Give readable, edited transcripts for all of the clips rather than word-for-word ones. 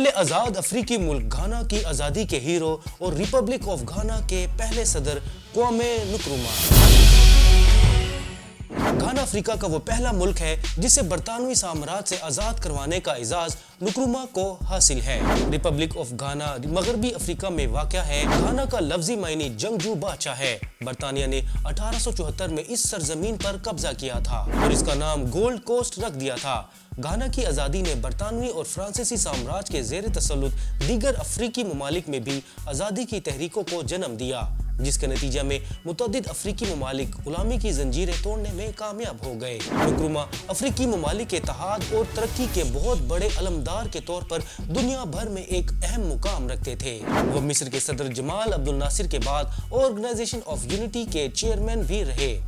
پہلے آزاد افریقی ملک گھانا کی آزادی کے ہیرو اور ریپبلک آف گھانا کے پہلے صدر کوامے نکروما۔ گھانا افریقہ کا وہ پہلا ملک ہے جسے برطانوی سامراج سے آزاد کروانے کا اعزاز نکروما کو حاصل ہے۔ ریپبلک آف گھانا مغربی افریقہ میں واقع ہے۔ گھانا کا لفظی معنی جنگجو بادشاہ ہے۔ برطانیہ نے 1874 میں اس سرزمین پر قبضہ کیا تھا اور اس کا نام گولڈ کوسٹ رکھ دیا تھا۔ گھانا کی آزادی نے برطانوی اور فرانسیسی سامراج کے زیر تسلط دیگر افریقی ممالک میں بھی آزادی کی تحریکوں کو جنم دیا، جس کے نتیجہ میں متعدد افریقی ممالک غلامی کی زنجیریں توڑنے میں کامیاب ہو گئے۔ نکروما افریقی ممالک کے اتحاد اور ترقی کے بہت بڑے علمدار کے طور پر دنیا بھر میں ایک اہم مقام رکھتے تھے۔ وہ مصر کے صدر جمال عبد الناصر کے بعد آرگنائزیشن آف یونٹی کے چیئرمین بھی رہے۔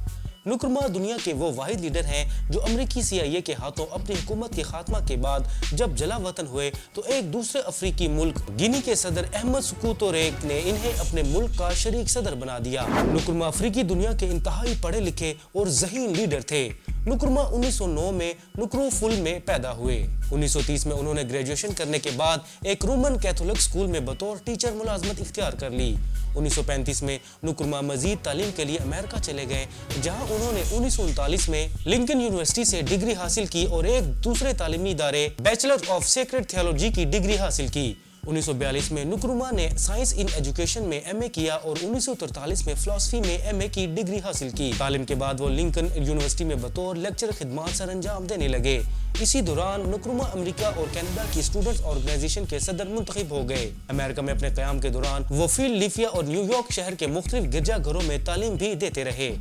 نکروما دنیا کے وہ واحد لیڈر ہیں جو امریکی CIA کے ہاتھوں اپنی حکومت کے خاتمہ کے بعد جب جلا وطن ہوئے تو ایک دوسرے افریقی ملک گینی کے صدر احمد سکو تورے نے انہیں اپنے ملک کا شریک صدر بنا دیا۔ نکروما افریقی دنیا کے انتہائی پڑھے لکھے اور ذہین لیڈر تھے۔ نکروما 1909 میں نکرو فل میں پیدا ہوئے۔ 1930 میں انہوں نے گریجویشن کرنے کے بعد ایک رومن کیتھولک اسکول میں بطور ٹیچر ملازمت اختیار کر لی۔ 1935 میں نکروما مزید تعلیم کے لیے امریکہ چلے گئے، جہاں انہوں نے 1939 میں لنکن یونیورسٹی سے ڈگری حاصل کی اور ایک دوسرے تعلیمی ادارے بیچلر آف سیکرڈ تھیولوجی کی ڈگری حاصل کی۔ 1942 میں نکروما نے سائنس ان ایجوکیشن میں MA کیا اور 1943 میں فلسفی میں MA کی ڈگری حاصل کی۔ تعلیم کے بعد وہ لنکن یونیورسٹی میں بطور لیکچر خدمات سر انجام دینے لگے۔ اسی دوران نکروما امریکہ اور کینیڈا کی اسٹوڈنٹس آرگنائزیشن کے صدر منتخب ہو گئے۔ امریکہ میں اپنے قیام کے دوران وہ فیلڈیلفیا اور نیو یارک شہر کے مختلف گرجا گھروں میں تعلیم بھی دیتے رہے۔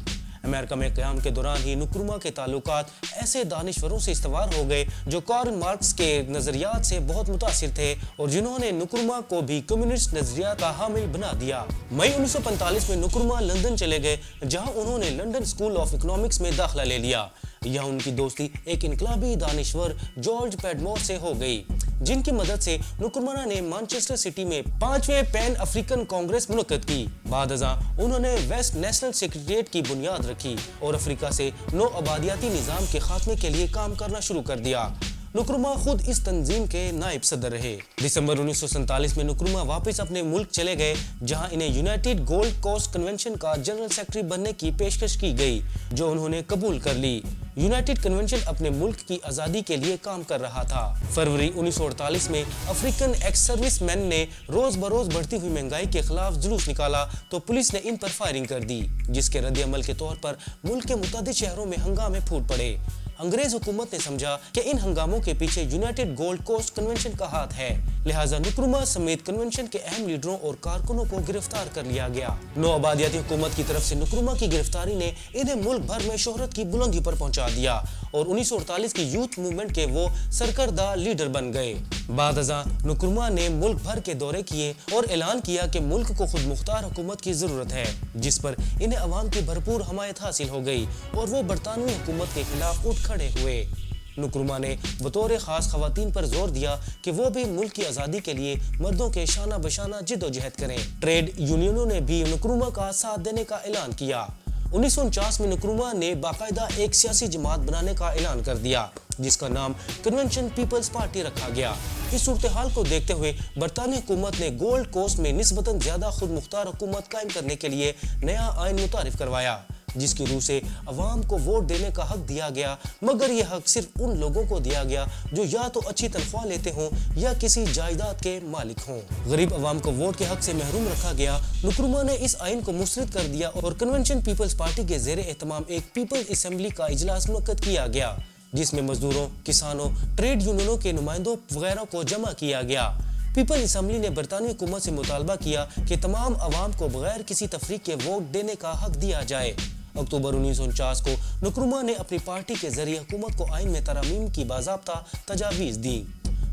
امریکہ میں قیام کے دوران ہی نکروما کے تعلقات ایسے دانشوروں سے استوار ہو گئے جو کارل مارکس کے نظریات سے بہت متاثر تھے اور جنہوں نے نکروما کو بھی کمیونسٹ نظریات کا حامل بنا دیا۔ مئی 1945 میں نکروما لندن چلے گئے، جہاں انہوں نے لندن اسکول آف اکنامکس میں داخلہ لے لیا۔ یہاں ان کی دوستی ایک انقلابی دانشور جارج پیڈمور سے ہو گئی، جن کی مدد سے نکروما نے مانچسٹر سٹی میں 5ویں پین افریقن کانگریس منعقد کی۔ بعد ازاں انہوں نے ویسٹ نیشنل سیکریٹریٹ کی بنیاد رکھی اور افریقہ سے نو آبادیاتی نظام کے خاتمے کے لیے کام کرنا شروع کر دیا۔ نکروما خود اس تنظیم کے نائب صدر رہے۔ دسمبر 1947 میں نکروما واپس اپنے ملک چلے گئے، جہاں انہیں یونائٹڈ گولڈ کوسٹ کنونشن کا جنرل سیکرٹری بننے کی پیشکش کی گئی، جو انہوں نے قبول کر لی۔ یونائٹڈ کنونشن اپنے ملک کی آزادی کے لیے کام کر رہا تھا۔ فروری 1948 میں افریقن ایکس سروس مین نے روز بروز بڑھتی ہوئی مہنگائی کے خلاف جلوس نکالا تو پولیس نے ان پر فائرنگ کر دی، جس کے رد عمل کے طور پر ملک کے متعدد شہروں میں ہنگامے پھوٹ پڑے۔ انگریز حکومت نے سمجھا کہ ان ہنگاموں کے پیچھے یونائٹڈ گولڈ کوسٹ کنونشن کا ہاتھ ہے، لہٰذا نکروما سمیت کنونشن کے اہم لیڈروں اور کارکنوں کو گرفتار کر لیا گیا۔ نو آبادیاتی حکومت کی طرف سے نکروما کی گرفتاری نے انہیں ملک بھر میں شہرت کی بلندی پر پہنچا دیا اور 1948 کی یوتھ موومنٹ کے وہ سرکردہ لیڈر بن گئے۔ بعد ازاں نکروما نے ملک بھر کے دورے کیے اور اعلان کیا کہ ملک کو خود مختار حکومت کی ضرورت ہے، جس پر انہیں عوام کی بھرپور حمایت حاصل ہو گئی اور وہ برطانوی حکومت کے خلاف اٹھ کھڑے ہوئے۔ نکروما نے بطور خاص خواتین پر زور دیا کہ وہ بھی ملک کی آزادی کے لیے مردوں کے شانہ بشانہ جد و جہد کریں۔ ٹریڈ یونینوں نے بھی نکروما کا ساتھ دینے کا اعلان کیا۔ 1949 میں نکروما نے باقاعدہ ایک سیاسی جماعت بنانے کا اعلان کر دیا، جس کا نام کنونشن پیپلز پارٹی رکھا گیا۔ اس صورتحال کو دیکھتے ہوئے برطانوی حکومت نے گولڈ کوسٹ میں نسبتاً زیادہ خود مختار حکومت قائم کرنے کے لیے نیا آئین متعارف کروایا، جس کی روح سے عوام کو ووٹ دینے کا حق دیا گیا، مگر یہ حق صرف ان لوگوں کو دیا گیا جو یا تو اچھی تنخواہ لیتے ہوں یا کسی جائیداد کے مالک ہوں۔ غریب عوام کو ووٹ کے حق سے محروم رکھا گیا۔ نکروما نے اس آئین کو مسترد کر دیا اور کنونشن پیپلز پارٹی کے زیر اہتمام ایک پیپلز اسمبلی کا اجلاس منعقد کیا گیا، جس میں مزدوروں، کسانوں، ٹریڈ یونینوں کے نمائندوں وغیرہ کو جمع کیا گیا۔ پیپل اسمبلی نے برطانوی حکومت سے مطالبہ کیا کہ تمام عوام کو بغیر کسی تفریق کے ووٹ دینے کا حق دیا جائے۔ اکتوبر 1949 کو نکروما نے اپنی پارٹی کے ذریعے حکومت کو آئین میں ترامیم کی باضابطہ تجاویز دیں۔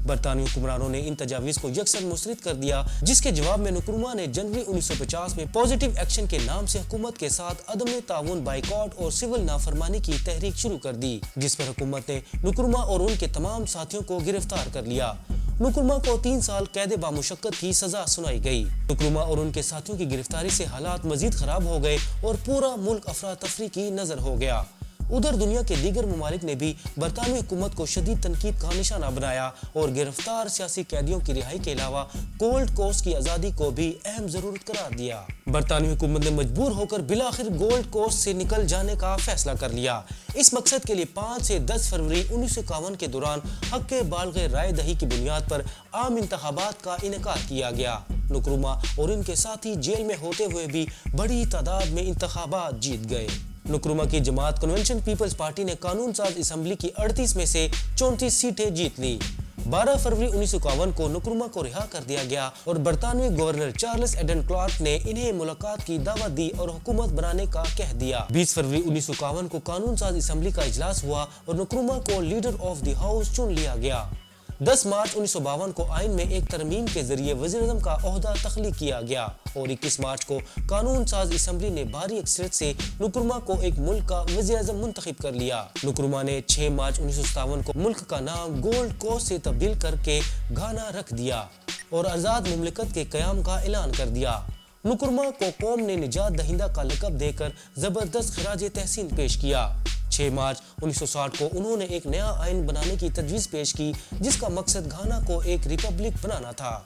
برطانوی حکمرانوں نے ان تجاویز کو یکسر مسترد کر دیا، جس کے جواب میں نکروما نے جنوری 1950 میں پازیٹیو ایکشن کے نام سے حکومت کے ساتھ عدم تعاون، بائیکاٹ اور سول نافرمانی کی تحریک شروع کر دی، جس پر حکومت نے نکروما اور ان کے تمام ساتھیوں کو گرفتار کر لیا۔ نکروما کو 3 سال قید بامشقت کی سزا سنائی گئی۔ نکروما اور ان کے ساتھیوں کی گرفتاری سے حالات مزید خراب ہو گئے اور پورا ملک افراتفری کی نظر ہو گیا۔ ادھر دنیا کے دیگر ممالک نے بھی برطانوی حکومت کو شدید تنقید کا نشانہ بنایا اور گرفتار سیاسی قیدیوں کی رہائی کے علاوہ گولڈ کوسٹ کی آزادی کو بھی اہم ضرورت قرار دیا۔ برطانوی حکومت نے مجبور ہو کر بالآخر گولڈ کوسٹ سے نکل جانے کا فیصلہ کر لیا۔ اس مقصد کے لیے 5 سے 10 فروری 1951 کے دوران حق بالغ رائے دہی کی بنیاد پر عام انتخابات کا انعقاد کیا گیا۔ نکرومہ اور ان کے ساتھی جیل میں ہوتے ہوئے بھی بڑی تعداد میں انتخابات جیت گئے۔ نکرومہ کی جماعت کنونشن پیپلز پارٹی نے قانون ساز اسمبلی کی 38 میں سے 34 سیٹیں جیت لی۔ 12 فروری 1951 کو نکرومہ کو رہا کر دیا گیا اور برطانوی گورنر چارلس ایڈن کلارک نے انہیں ملاقات کی دعوت دی اور حکومت بنانے کا کہہ دیا۔ 20 فروری 1951 کو قانون ساز اسمبلی کا اجلاس ہوا اور نکرومہ کو لیڈر آف دی ہاؤس چن لیا گیا۔ 10 مارچ 1952 کو آئین میں ایک ترمیم کے ذریعے وزیر اعظم کا عہدہ تخلیق کیا گیا اور 21 مارچ کو قانون ساز اسمبلی نے بھاری اکثریت سے نکرومہ کو ایک ملک کا وزیر اعظم منتخب کر لیا۔ نکرومہ نے 6 مارچ 1957 کو ملک کا نام گولڈ کوسٹ سے تبدیل کر کے گھانا رکھ دیا اور آزاد مملکت کے قیام کا اعلان کر دیا۔ نکرومہ کو قوم نے نجات دہندہ کا لقب دے کر زبردست خراج تحسین پیش کیا۔ 6 مارچ 1960 کو انہوں نے ایک نیا آئین بنانے کی تجویز پیش کی جس کا مقصد گھانا کو ایک ریپبلک بنانا تھا۔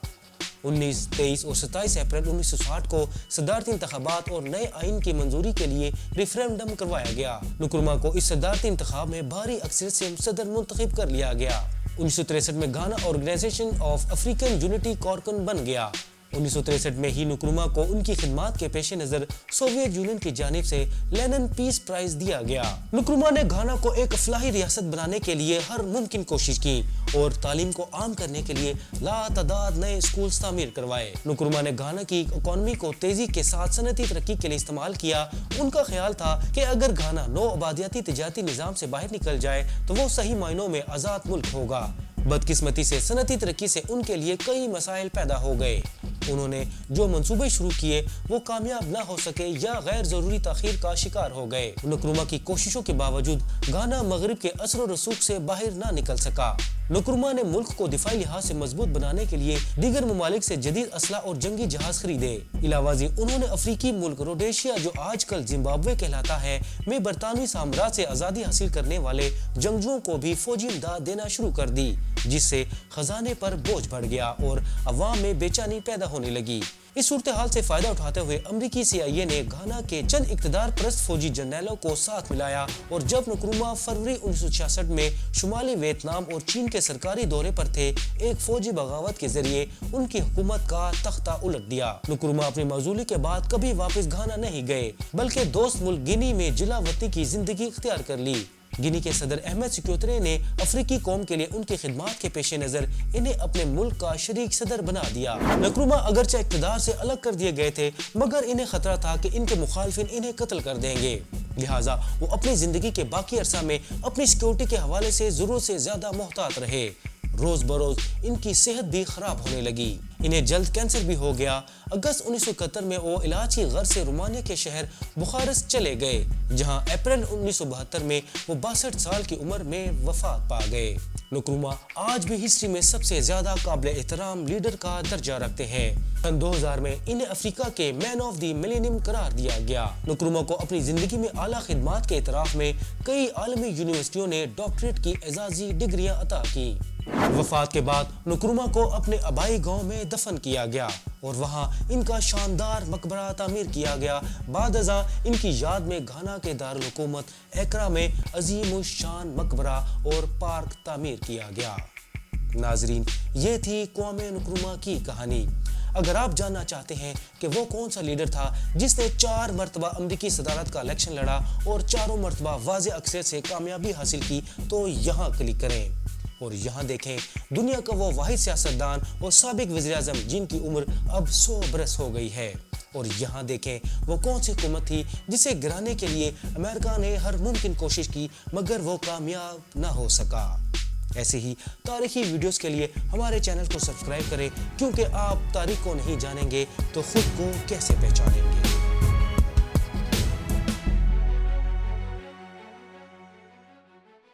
19، 23 اور 27 اپریل 1960 کو صدارتی انتخابات اور نئے آئین کی منظوری کے لیے ریفرینڈم کروایا گیا۔ نکرومہ کو اس صدارتی انتخاب میں بھاری اکثریت سے صدر منتخب کر لیا گیا۔ 1963 میں Ghana organisation of African unity کارکن بن گیا۔ 1963 میں ہی نکرومہ کو ان کی خدمات کے پیش نظر سوویت یونین کی جانب سے لینن پیس پرائز دیا گیا۔ نکرومہ نے گھانا کو ایک فلاحی ریاست بنانے کے لیے ہر ممکن کوشش کی اور تعلیم کو عام کرنے کے لیے لاتعداد نئے اسکولز تعمیر کروائے۔ نکرومہ نے گھانا کی اکانومی کو تیزی کے ساتھ صنعتی ترقی کے لیے استعمال کیا۔ ان کا خیال تھا کہ اگر گھانا نو آبادیاتی تجارتی نظام سے باہر نکل جائے تو وہ صحیح معنوں میں آزاد ملک ہوگا۔ بدقسمتی سے صنعتی ترقی سے ان کے لیے کئی مسائل پیدا ہو گئے۔ انہوں نے جو منصوبے شروع کیے وہ کامیاب نہ ہو سکے یا غیر ضروری تاخیر کا شکار ہو گئے۔ نکرومہ کی کوششوں کے باوجود گھانا مغرب کے اثر و رسوخ سے باہر نہ نکل سکا۔ نکرومہ نے ملک کو دفاعی لحاظ سے مضبوط بنانے کے لیے دیگر ممالک سے جدید اسلحہ اور جنگی جہاز خریدے۔ علاوہ ازیں انہوں نے افریقی ملک روڈیشیا جو آج کل زمبابوے کہلاتا ہے میں برطانوی سامراج سے آزادی حاصل کرنے والے جنگجوؤں کو بھی فوجی امداد دینا شروع کر دی جس سے خزانے پر بوجھ بڑھ گیا اور عوام میں بے چینی پیدا ہونے لگی۔ اس صورتحال سے فائدہ اٹھاتے ہوئے امریکی CIA نے گھانا کے چند اقتدار پرست فوجی جرنیلوں کو ساتھ ملایا اور جب نکرومہ فروری 1966 میں شمالی ویتنام اور چین کے سرکاری دورے پر تھے ایک فوجی بغاوت کے ذریعے ان کی حکومت کا تختہ الٹ دیا۔ نکرومہ اپنی معزولی کے بعد کبھی واپس گھانا نہیں گئے بلکہ دوست ملک گینی میں جلا وطنی کی زندگی اختیار کر لی۔ گینی کے صدر احمد سیکوترے نے افریقی قوم کے لیے ان کی خدمات کے پیش نظر انہیں اپنے ملک کا شریک صدر بنا دیا۔ نکرومہ اگرچہ اقتدار سے الگ کر دیے گئے تھے مگر انہیں خطرہ تھا کہ ان کے مخالفین انہیں قتل کر دیں گے، لہٰذا وہ اپنی زندگی کے باقی عرصہ میں اپنی سیکورٹی کے حوالے سے ضرورت سے زیادہ محتاط رہے۔ روز بروز ان کی صحت بھی خراب ہونے لگی۔ انہیں جلد کینسر بھی ہو گیا۔ اگست 1971 میں وہ علاج کی غرض سے رومانیہ کے شہر بخارسٹ چلے گئے جہاں اپریل 1972 میں وہ 62 سال کی عمر میں وفات پا گئے۔ نکرومہ آج بھی ہسٹری میں سب سے زیادہ قابل احترام لیڈر کا درجہ رکھتے ہیں۔ سن 2000 میں انہیں افریقہ کے مین آف دی ملینیم قرار دیا گیا۔ نکرومہ کو اپنی زندگی میں اعلیٰ خدمات کے اعتراف میں کئی عالمی یونیورسٹیوں نے ڈاکٹریٹ کی اعزازی ڈگریاں عطا کی۔ وفات کے بعد نکرومہ کو اپنے آبائی گاؤں میں دفن کیا گیا اور وہاں ان کا شاندار مقبرہ تعمیر کیا گیا۔ بعد ازاں ان کی یاد میں گھانا کے دارالحکومت ایکرا میں عظیم الشان مقبرہ اور پارک تعمیر کیا گیا۔ ناظرین، یہ تھی قوم نکرومہ کی کہانی۔ اگر آپ جاننا چاہتے ہیں کہ وہ کون سا لیڈر تھا جس نے 4 مرتبہ امریکی صدارت کا الیکشن لڑا اور چاروں مرتبہ واضح اکثریت سے کامیابی حاصل کی تو یہاں کلک کریں اور یہاں دیکھیں دنیا کا وہ واحد سیاستدان اور سابق وزیر اعظم جن کی عمر اب 100 برس ہو گئی ہے، اور یہاں دیکھیں وہ کون سی حکومت تھی جسے گرانے کے لیے امریکہ نے ہر ممکن کوشش کی مگر وہ کامیاب نہ ہو سکا۔ ایسے ہی تاریخی ویڈیوز کے لیے ہمارے چینل کو سبسکرائب کریں کیونکہ آپ تاریخ کو نہیں جانیں گے تو خود کو کیسے پہچانیں گے۔